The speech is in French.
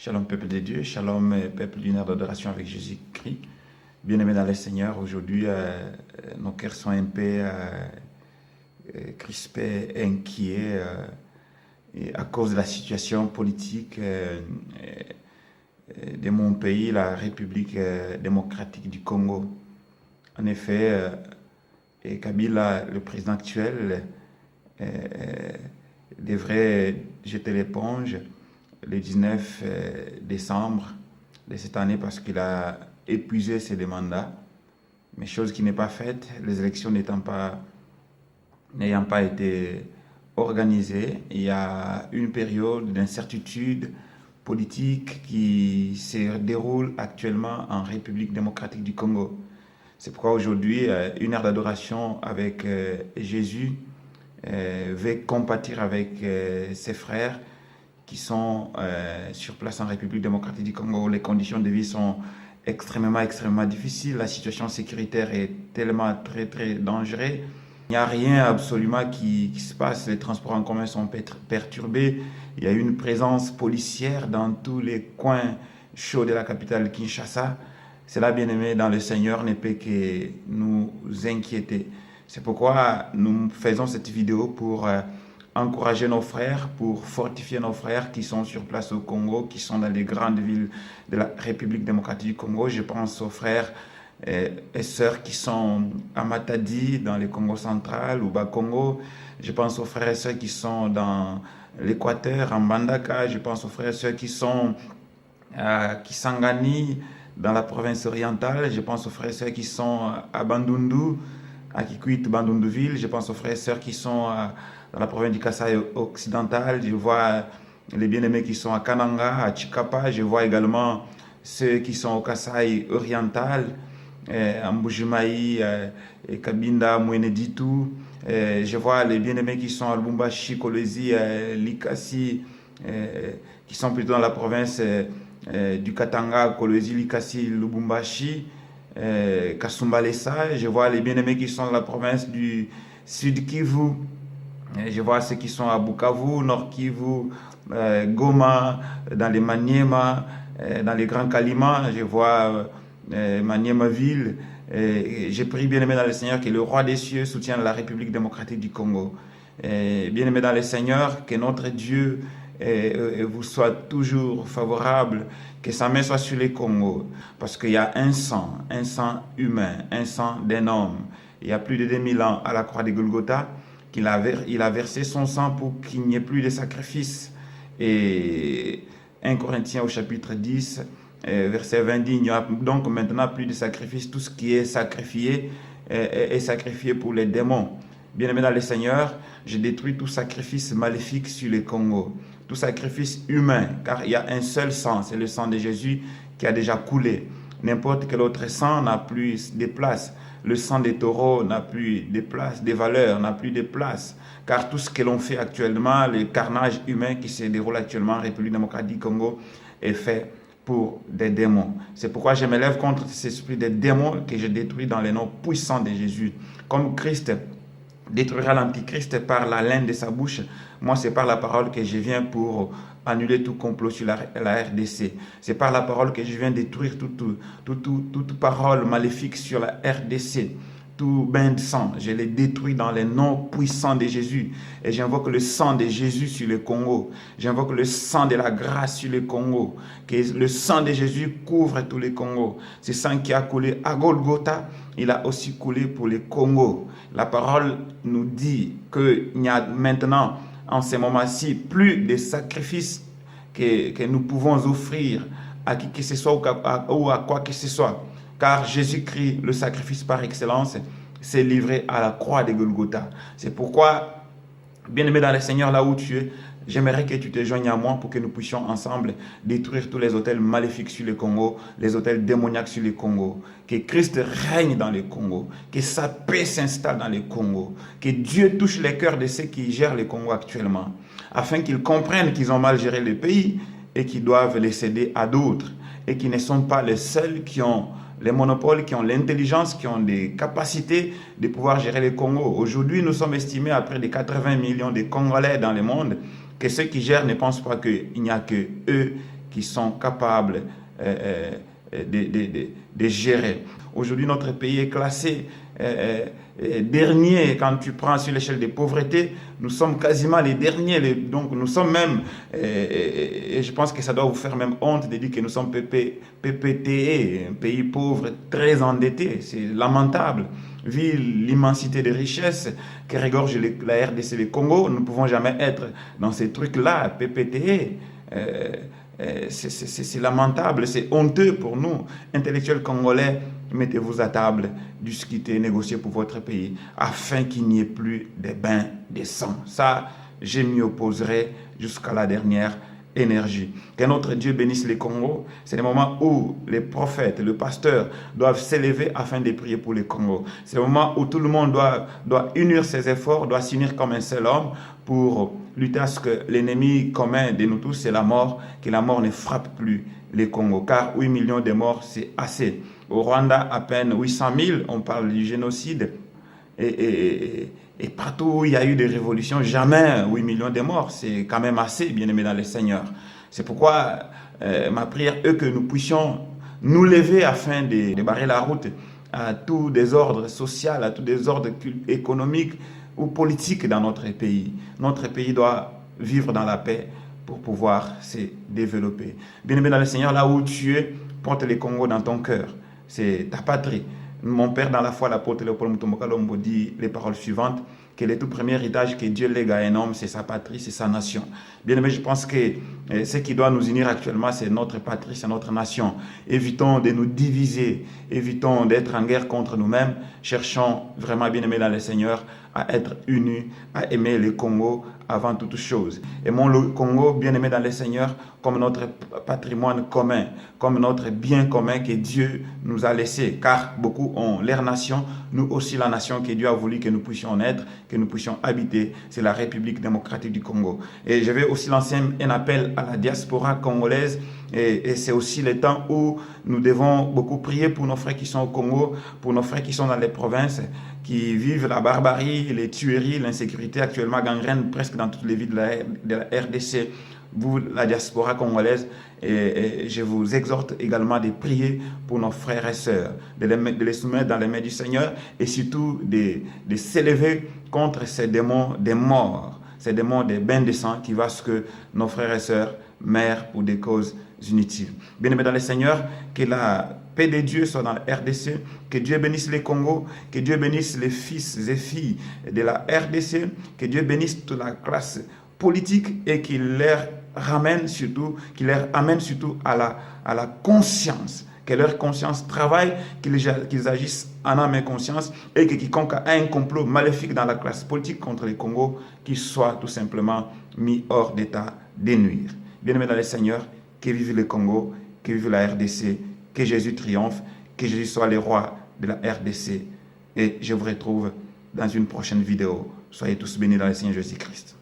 Shalom peuple de Dieu, shalom peuple d'une ère d'adoration avec Jésus-Christ. Bien-aimés dans le Seigneur, aujourd'hui nos cœurs sont un peu crispés, inquiets et à cause de la situation politique de mon pays, la République démocratique du Congo. En effet, Kabila, le président actuel, devrait jeter l'éponge le 19 décembre de cette année parce qu'il a épuisé ses mandats, mais chose qui n'est pas faite, les élections n'ayant pas été organisées. Il y a une période d'incertitude politique qui se déroule actuellement en République démocratique du Congo. C'est pourquoi aujourd'hui, une ère d'adoration avec Jésus veut compatir avec ses frères qui sont sur place en République démocratique du Congo. Les conditions de vie sont extrêmement difficiles. La situation sécuritaire est tellement très dangereuse. Il n'y a rien absolument qui se passe. Les transports en commun sont perturbés. Il y a une présence policière dans tous les coins chauds de la capitale Kinshasa. Cela, bien-aimé dans le Seigneur, ne peut que nous inquiéter. C'est pourquoi nous faisons cette vidéo pour encourager nos frères, pour fortifier nos frères qui sont sur place au Congo, qui sont dans les grandes villes de la République démocratique du Congo. Je pense aux frères et sœurs qui sont à Matadi, dans le Congo central, ou Bas-Congo. Je pense aux frères et sœurs qui sont dans l'Équateur, en Bandaka. Je pense aux frères et sœurs qui sont à Kisangani, dans la province orientale. Je pense aux frères et sœurs qui sont à Bandundu, à Kikwit, Bandunduville. Je pense aux frères et sœurs qui sont dans la province du Kasaï occidental. Je vois les bien-aimés qui sont à Kananga, à Chikapa. Je vois également ceux qui sont au Kasaï oriental, à Mbujimaï, Kabinda, Mweneditu. Je vois les bien-aimés qui sont à Lubumbashi, Kolwezi, Likasi, qui sont plutôt dans la province du Katanga, Kolwezi, Likasi, Lubumbashi, Kasumbalesa. Je vois les bien-aimés qui sont dans la province du Sud Kivu. Je vois ceux qui sont à Bukavu, Nord Kivu, Goma, dans les Maniema, dans les Grands Kalima. Je vois Maniema Ville. Je prie, bien-aimé dans le Seigneur, que le roi des cieux soutienne la République démocratique du Congo. Bien-aimé dans le Seigneur, que notre Dieu vous soit toujours favorable, que sa main soit sur le Congo, parce qu'il y a un sang humain, un sang d'un homme. Il y a plus de 2000 ans à la croix de Golgotha, il a versé son sang pour qu'il n'y ait plus de sacrifices. Et 1 Corinthiens au chapitre 10, verset 20 dit, il n'y aura donc maintenant plus de sacrifices. Tout ce qui est sacrifié est sacrifié pour les démons. Bien-aimé dans le Seigneur, je détruis tout sacrifice maléfique sur le Congo, tout sacrifice humain, car il y a un seul sang, c'est le sang de Jésus qui a déjà coulé. N'importe quel autre sang n'a plus de place. Le sang des taureaux n'a plus de place, des valeurs n'a plus de place. Car tout ce que l'on fait actuellement, le carnage humain qui se déroule actuellement en République démocratique du Congo est fait pour des démons. C'est pourquoi je me lève contre ces esprits des démons que je détruis dans le nom puissant de Jésus. Comme Christ détruira l'antichrist par la laine de sa bouche, moi c'est par la parole que je viens pour annuler tout complot sur la RDC. C'est par la parole que je viens détruire toute parole maléfique sur la RDC. Tout bain de sang, je les détruis dans le nom puissant de Jésus. Et j'invoque le sang de Jésus sur le Congo. J'invoque le sang de la grâce sur le Congo. Que le sang de Jésus couvre tout le Congo. Ce sang qui a coulé à Golgotha, il a aussi coulé pour le Congo. La parole nous dit qu'il n'y a maintenant, en ce moment-ci, plus de sacrifices que nous pouvons offrir à qui que ce soit ou à quoi que ce soit. Car Jésus-Christ, le sacrifice par excellence, s'est livré à la croix de Golgotha. C'est pourquoi, bien-aimé dans le Seigneur, là où tu es, j'aimerais que tu te joignes à moi pour que nous puissions ensemble détruire tous les autels maléfiques sur le Congo, les autels démoniaques sur le Congo. Que Christ règne dans le Congo, que sa paix s'installe dans le Congo, que Dieu touche les cœurs de ceux qui gèrent le Congo actuellement, afin qu'ils comprennent qu'ils ont mal géré le pays et qu'ils doivent les céder à d'autres, et qu'ils ne sont pas les seuls qui ont les monopoles, qui ont l'intelligence, qui ont des capacités de pouvoir gérer le Congo. Aujourd'hui, nous sommes estimés à près de 80 millions de Congolais dans le monde, que ceux qui gèrent ne pensent pas qu'il n'y a que eux qui sont capables de gérer. Aujourd'hui, notre pays est classé dernier quand tu prends sur l'échelle de pauvreté. Nous sommes quasiment les derniers. Donc, nous sommes même, et je pense que ça doit vous faire même honte de dire que nous sommes PPTE, un pays pauvre, très endetté. C'est lamentable. Vu l'immensité des richesses que regorge la RDC, le Congo, nous ne pouvons jamais être dans ces trucs-là, PPTE. C'est lamentable, c'est honteux pour nous, intellectuels congolais. Mettez-vous à table, discutez, négociez pour votre pays, afin qu'il n'y ait plus de bains de sang. Ça, je m'y opposerai jusqu'à la dernière énergie. Que notre Dieu bénisse les Congos. C'est le moment où les prophètes, le pasteur doivent s'élever afin de prier pour les Congos. C'est le moment où tout le monde doit unir ses efforts, doit s'unir comme un seul homme pour lutter à ce que l'ennemi commun de nous tous, c'est la mort, que la mort ne frappe plus les Congos. Car 8 millions de morts, c'est assez. Au Rwanda, à peine 800 000, on parle du génocide. Et partout où il y a eu des révolutions, jamais 8 millions de morts. C'est quand même assez, bien-aimés dans le Seigneur. C'est pourquoi ma prière est que nous puissions nous lever afin de barrer la route à tout désordre social, à tout désordre économique ou politique dans notre pays. Notre pays doit vivre dans la paix pour pouvoir se développer. Bien-aimé dans le Seigneur, là où tu es, porte le Congo dans ton cœur. C'est ta patrie. Mon père dans la foi, l'apôtre Léopold Mutombo Kalombo, dit les paroles suivantes, que le tout premier héritage que Dieu lègue à un homme, c'est sa patrie, c'est sa nation. Bien aimé, je pense que ce qui doit nous unir actuellement, c'est notre patrie, c'est notre nation. Évitons de nous diviser, évitons d'être en guerre contre nous-mêmes, cherchons vraiment, bien aimé dans le Seigneur, à être unis, à aimer le Congo avant toute chose. Aimons le Congo, bien aimé dans le Seigneur, comme notre patrimoine commun, comme notre bien commun que Dieu nous a laissé, car beaucoup ont leur nation, nous aussi la nation que Dieu a voulu que nous puissions être, que nous puissions habiter, c'est la République démocratique du Congo. Et je vais aussi lancer un appel à la diaspora congolaise, et c'est aussi le temps où nous devons beaucoup prier pour nos frères qui sont au Congo, pour nos frères qui sont dans les provinces, qui vivent la barbarie, les tueries, l'insécurité actuellement gangrène presque dans toutes les villes de la RDC. Vous, la diaspora congolaise, et je vous exhorte également de prier pour nos frères et sœurs, de les soumettre dans les mains du Seigneur et surtout de s'élever contre ces démons des morts, ces démons des bains de sang qui va ce que nos frères et sœurs meurent pour des causes inutiles. Bien-aimés dans le Seigneur, que la paix de Dieu soit dans la RDC, que Dieu bénisse les Congo, que Dieu bénisse les fils et filles de la RDC, que Dieu bénisse toute la classe politique et qu'il leur amène surtout à la conscience, que leur conscience travaille, qu'ils agissent en âme et conscience, et que quiconque a un complot maléfique dans la classe politique contre le Congo, qu'il soit tout simplement mis hors d'état de nuire. Bien-aimés dans le Seigneur, que vive le Congo, que vive la RDC, que Jésus triomphe, que Jésus soit le roi de la RDC. Et je vous retrouve dans une prochaine vidéo. Soyez tous bénis dans le Seigneur Jésus-Christ.